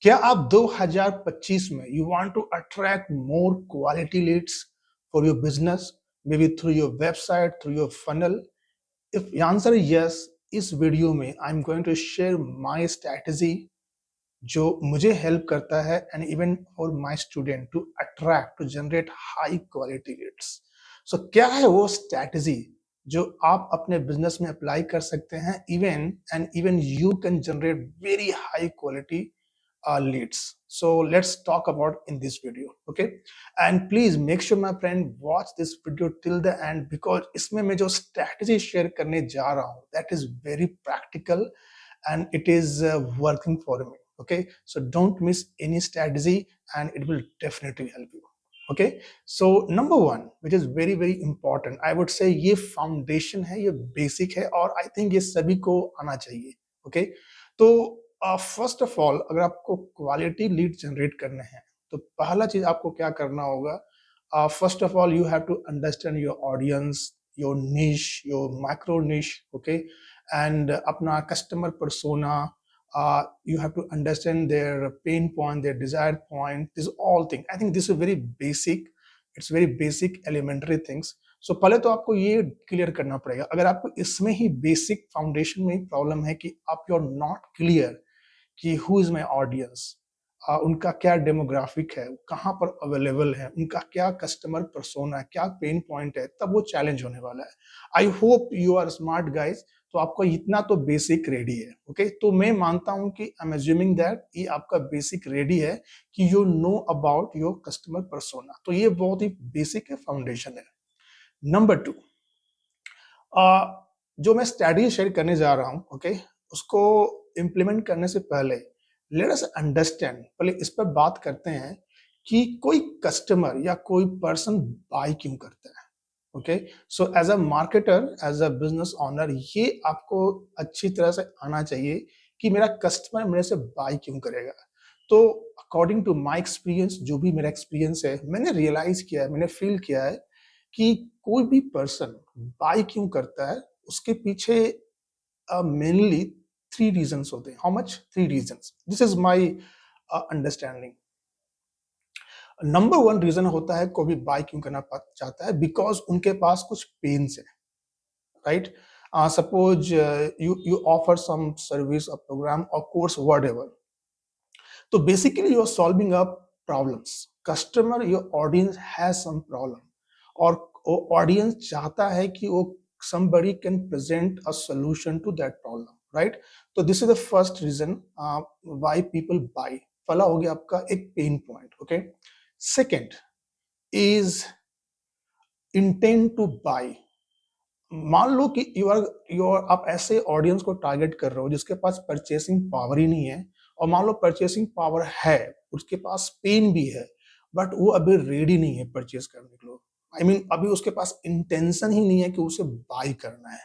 क्या आप 2025 में you want to attract more quality leads for your business, maybe through your website, through your funnel? If answer is yes, इस video में I am going to share my strategy जो मुझे help करता है and even for my student to attract to generate high quality leads. So क्या है वो strategy जो आप अपने बिजनेस में अप्लाई कर सकते हैं, even you can generate very high quality leads. So let's talk about in this video, okay? And please make sure my friend watch this video till the end because इसमें मैं जो strategy share करने जा रहा हूँ that is very practical and it is working for me, okay? So don't miss any strategy and it will definitely help you. Okay, so number one, which is very very important, I would say ये foundation है, ये basic है और I think ये सभी को आना चाहिए. Okay, तो फर्स्ट ऑफ ऑल अगर आपको क्वालिटी लीड जनरेट करने हैं तो पहला चीज आपको क्या करना होगा? First of all you have to understand your audience, your niche, your micro niche, okay, and अपना customer persona. You have to understand their pain point, their desired point. This all thing. I think this is very basic. It's very basic, elementary things. So पहले तो आपको ये clear करना पड़ेगा. अगर आपको इसमें ही बेसिक फाउंडेशन में ही प्रॉब्लम है कि आप यू आर नॉट क्लियर कि हु इज माई ऑडियंस, उनका क्या डेमोग्राफिक है, कहाँ पर अवेलेबल है, उनका क्या कस्टमर पर्सोना है, क्या पेन पॉइंट है, तब वो चैलेंज होने वाला है. I hope you are smart guys. तो आपको इतना तो बेसिक रेडी है. ओके, तो मैं मानता हूं कि आई एम एज्यूमिंग दैट ये आपका बेसिक रेडी है कि you know about your customer persona. तो ये बहुत ही बेसिक है, फाउंडेशन है. नंबर टू, जो मैं स्ट्रैटेजी शेयर करने जा रहा हूं, ओके, उसको इंप्लीमेंट करने से पहले लेट अस अंडरस्टैंड, पहले इस पर बात करते हैं कि कोई कस्टमर या कोई पर्सन बाय क्यों करता है. Okay, so as a marketer, as a business owner, ये आपको अच्छी तरह से आना चाहिए कि मेरा कस्टमर मेरे से बाय क्यों करेगा. तो अकॉर्डिंग टू माय एक्सपीरियंस, जो भी मेरा एक्सपीरियंस है, मैंने रियलाइज किया है, मैंने फील किया है कि कोई भी पर्सन बाय क्यों करता है, उसके पीछे मेनली थ्री रीजंस होते हैं. How much? Three reasons. This is my understanding. Number one reason होता है कोई भी बाय क्यों करना चाहता है, बिकॉज उनके पास कुछ पेन्स है, right? Suppose you offer some service or program or course, whatever. तो basically you are solving a problems. Customer, your audience has some problem और ऑडियंस चाहता है कि वो somebody can present a solution to that problem, right? तो this is the first reason why people buy. पहला हो गया आपका एक pain point. Okay, second is intent to buy. मान लो कि आप ऐसे ऑडियंस को टारगेट कर रहे हो जिसके पास परचेसिंग पावर ही नहीं है, और मान लो परचेसिंग पावर है, उसके पास पेन भी है, बट वो अभी रेडी नहीं है परचेस करने के लिए. आई मीन अभी उसके पास इंटेंशन ही नहीं है कि उसे बाय करना है,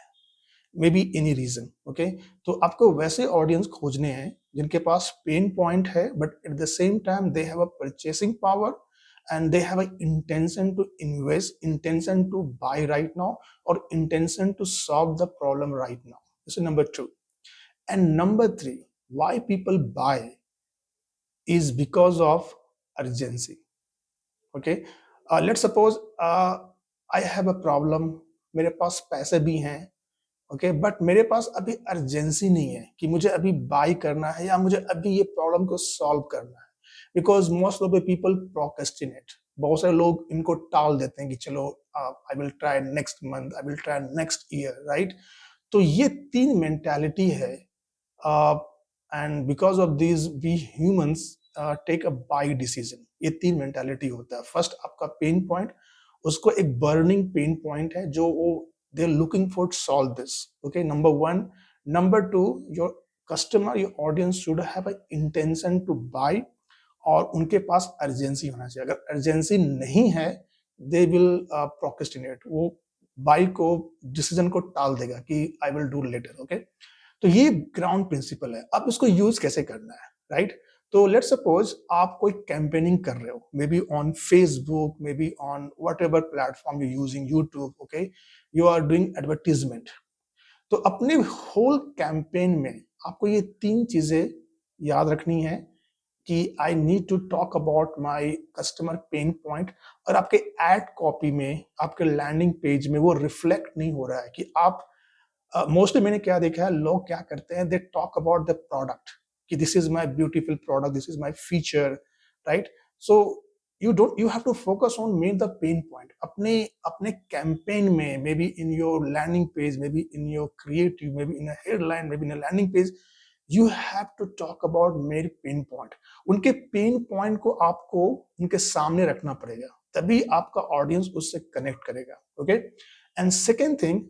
maybe any reason. Okay, तो आपको वैसे ऑडियंस खोजने हैं जिनके पास पेन पॉइंट है but at the same time they have a purchasing power and they have an intention to invest, intention to buy right now, or intention to solve the problem right now. This is number two. And number three, why people buy is because of urgency. Okay, let's suppose I have a problem. मेरे पास पैसे भी हैं, okay, but मेरे पास अभी urgency नहीं है कि मुझे अभी बाय करना है या मुझे अभी ये प्रॉब्लम को सॉल्व करना है. Because most of the people procrastinate. बहुत सारे लोग इनको टाल देते हैं कि चलो I will try next month, I will try next year, right? तो ये तीन मेंटालिटी है and because of this we humans take a buy decision. ये तीन मेंटालिटी होता है. फर्स्ट आपका पेन पॉइंट, उसको एक बर्निंग पेन पॉइंट है जो वो they're looking for to solve this. Okay, number one. Number two, your customer, your audience should have an intention to buy, और उनके पास अर्जेंसी होना चाहिए. अगर अर्जेंसी नहीं है, दे विल प्रोक्रेस्टिनेट. वो बाई को, डिसीजन को टाल देगा कि I will do later. Okay, तो ये ग्राउंड प्रिंसिपल है. अब इसको यूज कैसे करना है, राइट? तो लेट्स सपोज आप कोई कैंपेनिंग कर रहे हो, maybe on Facebook, maybe on whatever platform you using, YouTube. Okay, you are doing advertisement. तो अपने होल कैंपेन में आपको ये तीन चीजें याद रखनी है कि I need to talk about my customer pain point, और आपके एड कॉपी में, आपके लैंडिंग पेज में वो रिफ्लेक्ट नहीं हो रहा है कि आप मोस्टली मैंने क्या देखा है, लोग क्या करते हैं, they talk about the product कि this is my beautiful product, this is my feature, right? So you have to focus on main the pain point अपने अपने कैंपेन में, maybe in your landing page, maybe in your creative, maybe in a headline, maybe in a landing page, you have to talk about मेरे pain point. उनके pain point को आपको उनके सामने रखना पड़ेगा, तभी आपका ऑडियंस उससे कनेक्ट करेगा। Okay, and second thing,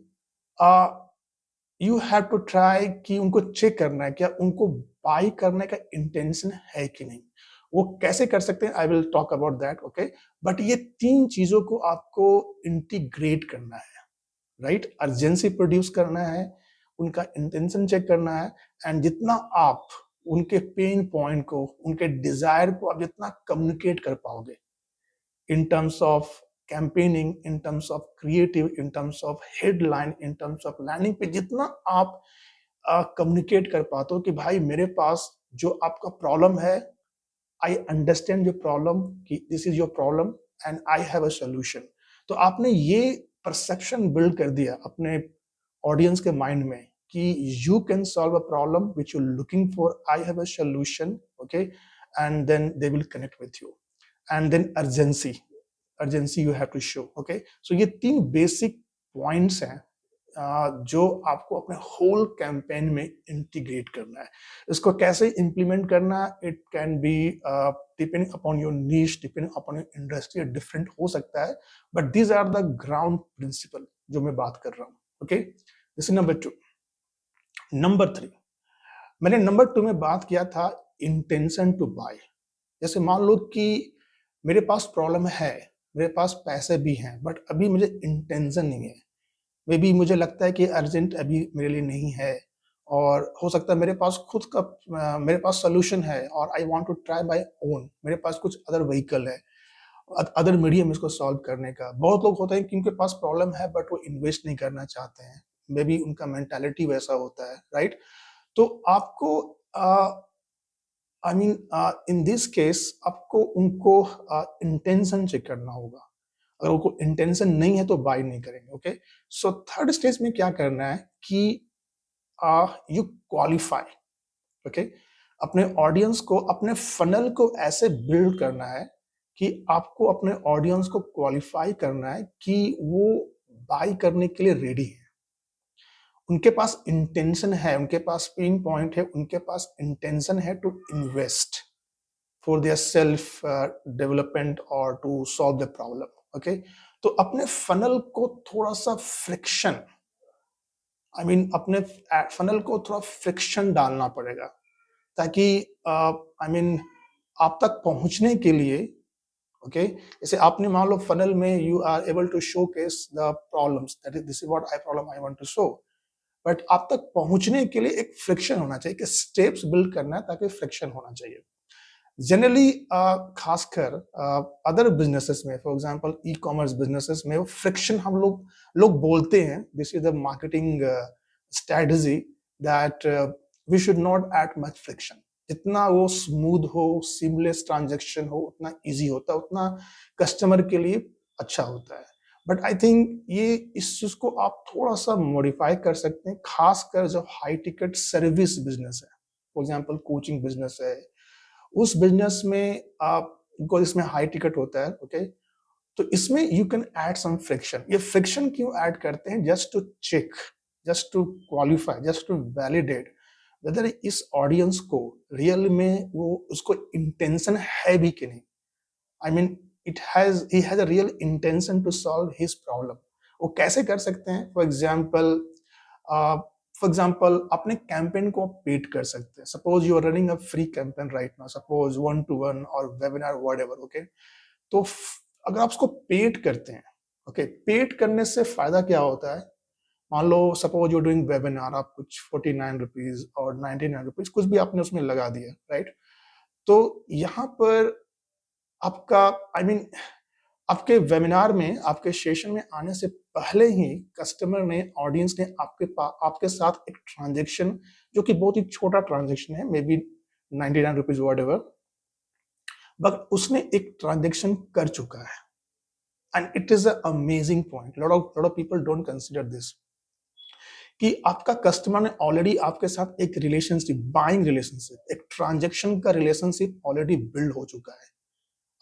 you have to try कि उनको चेक करना है क्या उनको बाई करने का इंटेंशन है कि नहीं। वो कैसे कर सकते हैं, I will talk about that. Okay, but ये तीन चीजों को आपको इंटीग्रेट करना है, राइट? अर्जेंसी प्रोड्यूस करना है, उनका इंटेंशन चेक करना है, एंड जितना आप उनके पेन पॉइंट को, उनके डिजायर को आप जितना कम्युनिकेट कर पाओगे in terms of campaigning, in terms of creative, in terms of headline, in terms of landing पे, जितना आप कम्युनिकेट कर पाते हो कि भाई मेरे पास जो आपका प्रॉब्लम है, आई अंडरस्टैंड योर प्रॉब्लम, कि this is your problem and I have a solution. तो आपने ये परसेप्शन बिल्ड कर दिया अपने ऑडियंस के माइंड में कि you can solve a problem which you looking for, I have a solution. Okay, and then they will connect with you. And then urgency you have to show. Okay, so ये तीन basic points हैं जो आपको अपने whole campaign में integrate करना है। इसको कैसे इंप्लीमेंट करना, it can be depending upon your niche, depending upon your industry, different हो सकता है, but these are the ground principle जो मैं बात कर रहा हूँ। Okay, this is number 2। Number 3, मैंने नंबर 2 में बात किया था इंटेंशन टू बाय। जैसे मान लो कि मेरे पास प्रॉब्लम है, मेरे पास पैसे भी हैं, बट अभी मुझे इंटेंशन नहीं है। मे बी मुझे लगता है कि अर्जेंट अभी मेरे लिए नहीं है, और हो सकता है मेरे पास खुद का मेरे पास सोल्यूशन है, और I want to try buy own, मेरे पास कुछ अदर व्हीकल है, अदर मीडियम इसको सॉल्व करने का। बहुत लोग होते हैं कि उनके पास प्रॉब्लम है बट वो इन्वेस्ट नहीं करना चाहते हैं, मे बी उनका मेंटालिटी वैसा होता है, राइट? तो आपको I mean in this case आपको उनको इंटेंशन चेक करना होगा। अगर उनको इंटेंशन नहीं है तो बाय नहीं करेंगे। ओके, सो थर्ड स्टेज में क्या करना है कि यू क्वालिफाई। ओके, अपने ऑडियंस को, अपने फनल को ऐसे बिल्ड करना है कि आपको अपने ऑडियंस को क्वालिफाई करना है कि वो बाय करने के लिए रेडी है, उनके पास इंटेंशन है, उनके पास पेन पॉइंट है, उनके पास इंटेंशन है to invest for their self development और to solve the problem. Okay, तो अपने फनल को थोड़ा सा फ्रिक्शन, आई मीन अपने फनल को थोड़ा फ्रिक्शन डालना पड़ेगा, ताकि आई मीन आप तक पहुंचने के लिए। ओके, जैसे आपने मान लो फनल में you are able to showcase the problems, that is this is what I problem I want to show, but आप तक पहुंचने के लिए एक फ्रिक्शन होना चाहिए, कि स्टेप्स बिल्ड करना है ताकि फ्रिक्शन होना चाहिए। जनरली खासकर अदर बिजनेसेस में, for example ecommerce businesses में, वो फ्रिक्शन हम लोग बोलते हैं, this is the marketing strategy, that we should not add much friction. जितना वो स्मूथ हो, सीमलेस ट्रांजेक्शन हो, उतना इजी होता है, उतना कस्टमर के लिए अच्छा होता है। बट आई थिंक ये इस चीज को आप थोड़ा सा मॉडिफाई कर सकते हैं, खासकर जो हाई टिकट सर्विस बिजनेस है, फॉर एग्जांपल कोचिंग बिजनेस है, उस बिजनेस में आप, बिकॉज इसमें हाई टिकट होता है। ओके, तो इसमें you can add some friction. ये फ्रिक्शन क्यों ऐड करते हैं? Just to check, just to qualify, just to validate whether इस ऑडियंस को रियल में वो उसको इंटेंशन है भी कि नहीं। I mean he has a real intention to solve his problem. वो कैसे कर सकते हैं? फॉर एग्जाम्पल अपने कैंपेन को आप पेड कर सकते हैं। Suppose you are running a free campaign right now, suppose 1-to-1 और वेबिनार व्हाटएवर। ओके, तो अगर आप उसको पेड करते हैं, ओके, पेड करने से फायदा क्या होता है? मान लो सपोज यू डूइंग वेबिनार, आप कुछ 49 रुपीज और 99 रुपीज कुछ भी आपने उसमें लगा दिया, राइट? तो यहाँ पर आपका आई I मीन mean, आपके वेबिनार में, आपके सेशन में आने से पहले ही कस्टमर ने, ऑडियंस ने आपके साथ एक ट्रांजेक्शन, जो कि बहुत ही छोटा ट्रांजेक्शन है, may be 99 rupees what ever, but उसने एक ट्रांजेक्शन कर चुका है, and it is a amazing point, lot of people don't consider this, कि आपका कस्टमर ने ऑलरेडी आपके साथ एक रिलेशनशिप, बाइंग रिलेशनशिप, एक ट्रांजेक्शन का रिलेशनशिप ऑलरेडी बिल्ड हो चुका है,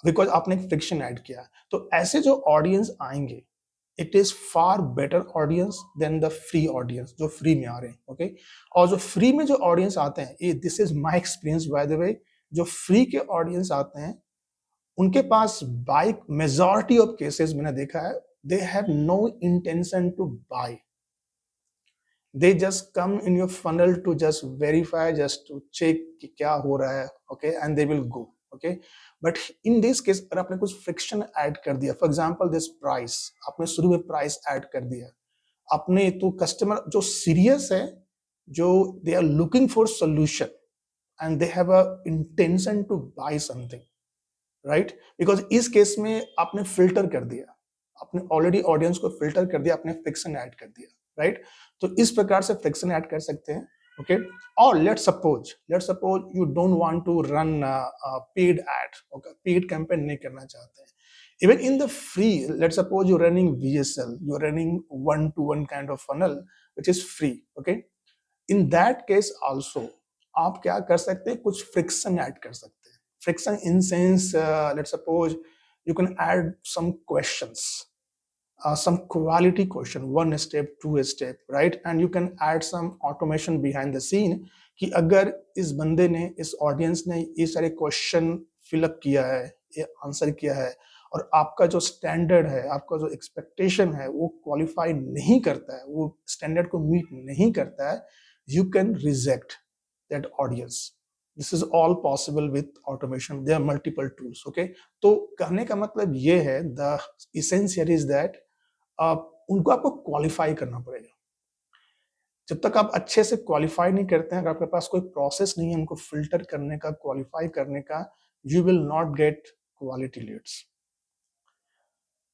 बिकॉज आपने एक फ्रिक्शन ऐड किया है। तो ऐसे जो ऑडियंस आएंगे, it is far better audience than the free audience जो फ्री में आ रहे हैं, ओके। और जो फ्री में जो ऑडियंस आते हैं, ये this is my experience by the way, जो फ्री के ऑडियंस आते हैं उनके पास बाइक, मेजॉरिटी ऑफ केसेस मैंने देखा है, they have no intention to buy, they just come in your funnel to just verify, just to check कि क्या हो रहा है, okay, and they will go, okay। but in this case अगर आपने कुछ friction add कर दिया, for example this price, आपने शुरू में price add कर दिया, आपने तो customer जो serious है, जो they are looking for solution and they have a intention to buy something, right, because इस केस में आपने filter कर दिया, आपने ऑलरेडी ऑडियंस को फिल्टर कर दिया, आपने फ्रिक्शन ऐड कर दिया, राइट। तो इस प्रकार से फ्रिक्शन ऐड कर सकते हैं, ओके। और let's suppose you don't want to run paid ad, okay, paid campaign नहीं करना चाहते हैं, even in the free, let's suppose you running VSL, you running 1-to-1 kind of funnel which is free, okay. In that case also आप क्या कर सकते हैं, कुछ फ्रिक्शन ऐड कर सकते हैं, friction in sense, let's suppose you can add some questions, some quality question, one step, two step, right, and you can add some automation behind the scene कि अगर इस बंदे ने, इस ऑडियंस ने ये सारे क्वेश्चन फिलअप किया है, ये आंसर किया है, और आपका जो स्टैंडर्ड है, आपका जो एक्सपेक्टेशन है वो क्वालिफाई नहीं करता है, वो स्टैंडर्ड को मीट नहीं करता है, you can reject that audience. This is all possible with automation. There are multiple tools, okay। तो कहने का मतलब ये है, the essence here is that उनको आपको क्वालिफाई करना पड़ेगा। जब तक आप अच्छे से क्वालिफाई नहीं करते हैं, अगर आपके पास कोई प्रोसेस नहीं है उनको फिल्टर करने का, क्वालिफाई करने का, you will not get quality leads.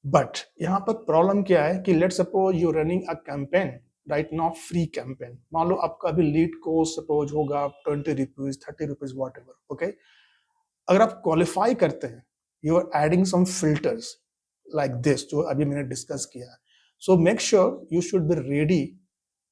But यहाँ पर प्रॉब्लम क्या है कि let's suppose you running a campaign right now, free campaign, मान लो आपका अभी लीड कोस्ट सपोज होगा 20 rupees, 30 rupees, whatever, okay. अगर आप क्वालिफाई करते हैं, you are adding some filters like this जो अभी मैंने डिस्कस किया, so make sure you should be ready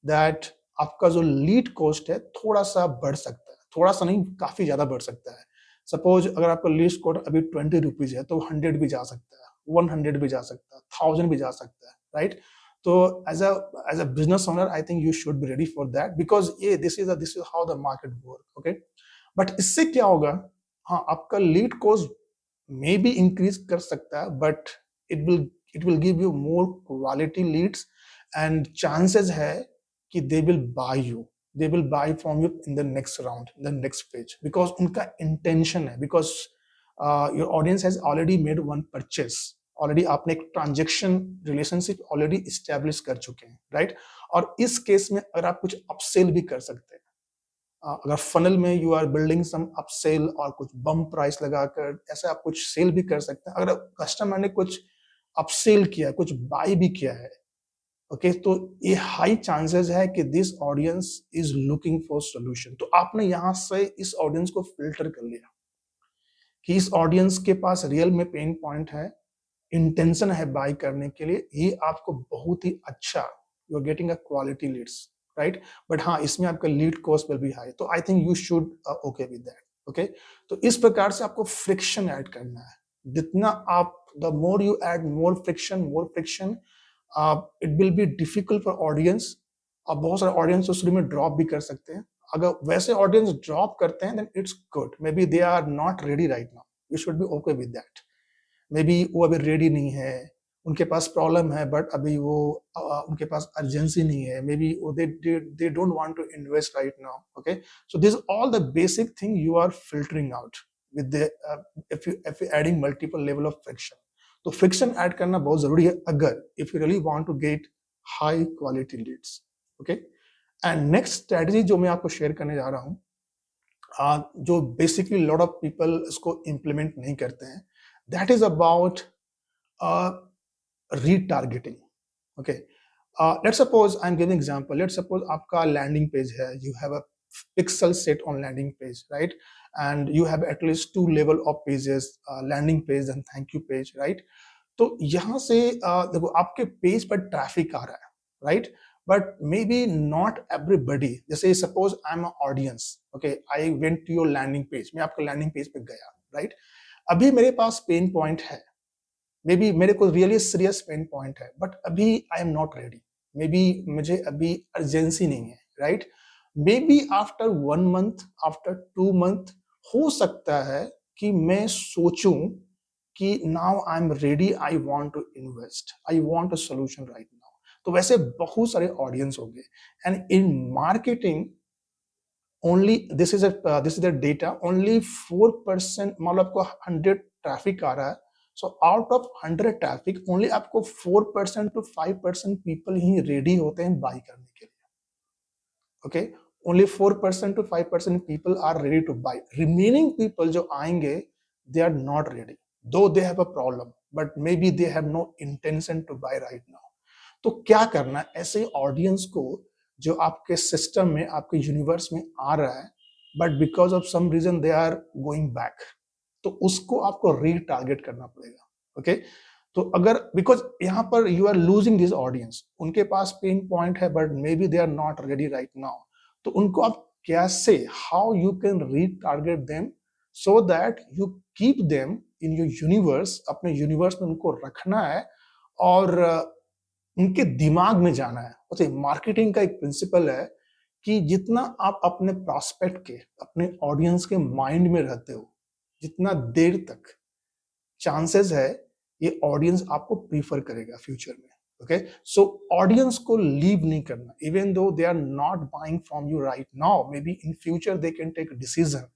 that आपका जो लीड कॉस्ट है थोड़ा सा बढ़ सकता है, थोड़ा सा नहीं, काफी ज्यादा बढ़ सकता है। सपोज अगर आपका लीड कॉस्ट अभी 20 रुपीज है तो 100 भी जा सकता है, 100 भी जा सकता है, 1000 भी जा सकता है, राइट। तो as a business owner I think you should be ready for that, because ये this is how the market work, okay. But इससे क्या होगा, हाँ, आपका lead cost maybe increase कर सकता है, but it will give you more quality leads, and chances है कि they will buy you, they will buy from you in the next round, in the next page, because उनका intention है, because your audience has already made one purchase, already आपने एक transaction relationship already establish कर चुके हैं, right. और इस case में अगर आप कुछ अपसेल भी कर सकते हैं, अगर फनल में you are building some upsell और कुछ बम प्राइस लगाकर ऐसे आप कुछ सेल भी कर सकते हैं, अगर कस्टमर ने कुछ अपसेल किया, कुछ बाय भी किया है, ओके, तो ये हाई चांसेस है कि this audience is looking for solution. तो आपने यहां से इस ऑडियंस को फिल्टर कर लिया कि इस ऑडियंस के पास रियल में पेन पॉइंट है, इंटेंशन है बाय करने के लिए, ये आपको बहुत ही अच्छा, you are getting a quality leads, right. But हाँ, इसमें आपका lead cost will be high, तो I think you should okay with that, okay. तो इस प्रकार से आपको फ्रिक्शन ऐड करना है, जितना आप, the more you add more friction, it will be difficult for audience. और बहुत सारे ऑडियंस तो शुरू में ड्रॉप भी कर सकते हैं, अगर वैसे ऑडियंस ड्रॉप करते हैं then it's good, maybe they are not ready right now, you should be okay with that. Maybe वो अभी रेडी नहीं है, उनके पास प्रॉब्लम है, बट अभी वो उनके पास अर्जेंसी नहीं है, maybe they don't want to invest right now, okay. So this all the basic thing you are filtering out with the, if you adding multiple level of friction, तो friction add करना बहुत जरूरी है अगर if you really want to get high quality leads, okay. And next strategy जो मैं आपको share करने जा रहा हूं, जो बेसिकली लॉट ऑफ पीपल इसको इंप्लीमेंट नहीं करते हैं, that is about retargeting, okay. Let's suppose I am giving example, let's suppose आपका लैंडिंग पेज है, you have a pixel set on landing page, right, and you have at least 2 level of pages, landing page and thank you page, right? तो यहाँ से देखो आपके page पर traffic आ रहा है, right? But maybe not everybody, जैसे suppose I am audience, okay, I went to your landing page, मैं आपके लैंडिंग पेज पे गया, राइट? अभी मेरे पास पेन पॉइंट है, मे बी मेरे को रियली सीरियस पेन पॉइंट है, बट अभी I am not ready, maybe मुझे अभी अर्जेंसी नहीं है, right? Maybe after 1 month, after 2 month हो सकता है कि मैं सोचूं कि now I am ready, I want to invest, I want a solution right now. तो वैसे बहुत सारे ऑडियंस होंगे, and in marketing only this is the data, only 4%, मतलब आपको 100 ट्रैफिक आ रहा है, so out of 100 traffic only आपको 4% to 5% पीपल ही रेडी होते हैं बाई करने के लिए, okay? Only 4% to 5% people are ready to buy, remaining people जो आएंगे they are not ready, though they have a problem but maybe they have no intention to buy right now. तो क्या करना है ऐसे ऑडियंस को जो आपके सिस्टम में, आपके यूनिवर्स में आ रहा है, but because of some reason they are going back, तो उसको आपको रीटारगेट करना पड़ेगा, ओके? तो अगर बिकॉज यहाँ पर you are losing this audience, उनके पास पेन पॉइंट है but maybe they are not ready right now, तो उनको आप कैसे, how you can retarget them so that you keep them in your universe, अपने यूनिवर्स में उनको रखना है और उनके दिमाग में जाना है। अच्छा, मार्केटिंग का एक प्रिंसिपल है कि जितना आप अपने प्रॉस्पेक्ट के, अपने ऑडियंस के माइंड में रहते हो, जितना देर तक चांसेस है ये ऑडियंस आपको प्रीफर करेगा फ्यूचर में, ओके? सो ऑडियंस को लीव नहीं करना, even though they are not buying from you right now, maybe in future they can take decision,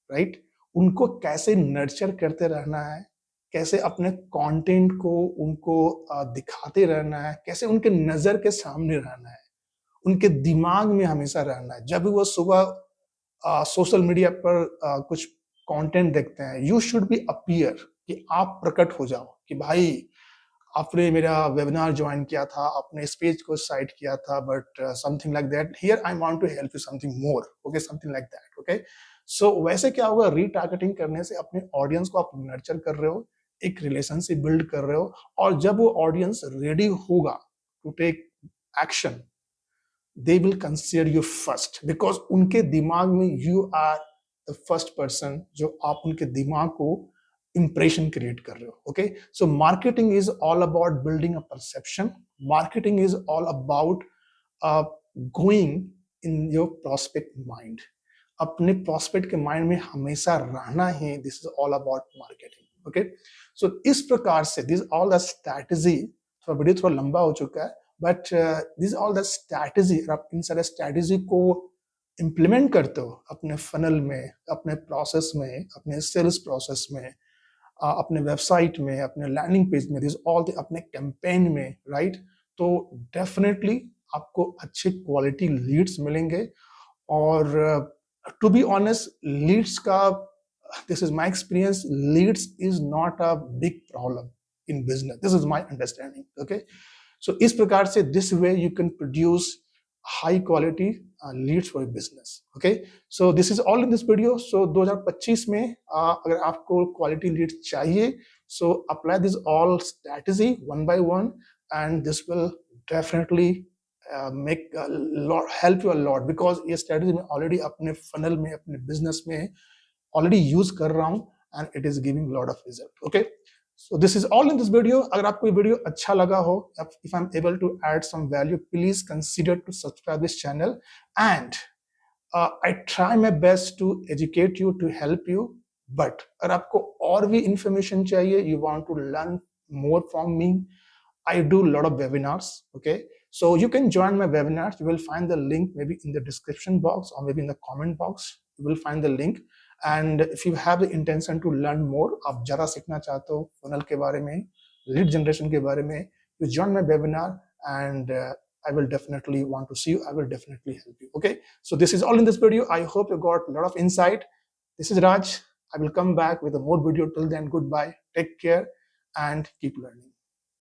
right? उनको कैसे नर्चर करते रहना है, कैसे अपने कंटेंट को उनको दिखाते रहना है, कैसे उनके नजर के सामने रहना है, उनके दिमाग में हमेशा रहना है। जब भी वो सुबह सोशल मीडिया पर कुछ कंटेंट देखते हैं, यू शुड बी अपीयर, कि आप प्रकट हो जाओ कि भाई आपने मेरा वेबिनार ज्वाइन किया था, आपने इस पेज को साइट किया था, but something like that, here I want to help you something more, okay, something like that, okay? So वैसे क्या होगा, रीटारगेटिंग करने से अपने ऑडियंस को आप नर्चर कर रहे हो, एक रिलेशनशिप बिल्ड कर रहे हो, और जब वो ऑडियंस रेडी होगा to take action, they will consider you first, because उनके दिमाग में you are the first person जो आप उनके दिमाग को impression create कर रहे हो, okay? So marketing is all about building a perception. Marketing is all about going in your prospect mind. अपने prospect के mind में हमेशा रहना है, this is all about marketing, okay? So इस प्रकार से this is all the strategy, थोड़ा वीडियो थोड़ा लंबा हो चुका है, but this all the strategy, आप इन सारे स्ट्रैटेजी को इम्प्लीमेंट करते हो अपने फनल में, अपने प्रोसेस में, अपने सेल्स प्रोसेस में, अपने वेबसाइट में, अपने लैंडिंग पेज में, दिस ऑल अपने कैंपेन में, राइट? तो डेफिनेटली आपको अच्छे क्वालिटी लीड्स मिलेंगे, और टू बी ऑनेस्ट, लीड्स का, this is my experience, leads is not a big problem in business, this is my understanding, okay? So इस प्रकार से this way you can produce high quality leads for your business, okay? So this is all in this video. So 2025 में अगर आपको quality leads चाहिए, so apply this all strategy one by one, and this will definitely make a lot, help you a lot, because ये strategy मैं already अपने funnel में, अपने business में already use कर रहा हूँ, and it is giving lot of result, okay? So this is all in this video. अगर आपको ये वीडियो अच्छा लगा हो, if I'm able to add some value, please consider to subscribe this channel, and I try my best to educate you, to help you. But अगर आपको और भी information चाहिए, you want to learn more from me, I do a lot of webinars, okay? So you can join my webinars. You will find the link maybe in the description box or maybe in the comment box. You will find the link. And if you have the intention to learn more, आप ज़्यादा सीखना चाहते हो funnel के बारे में, lead generation के बारे में, you join my webinar, and I will definitely want to see you. I will definitely help you, okay? So this is all in this video. I hope you got a lot of insight. This is Raj. I will come back with a more video. Till then, goodbye. Take care and keep learning.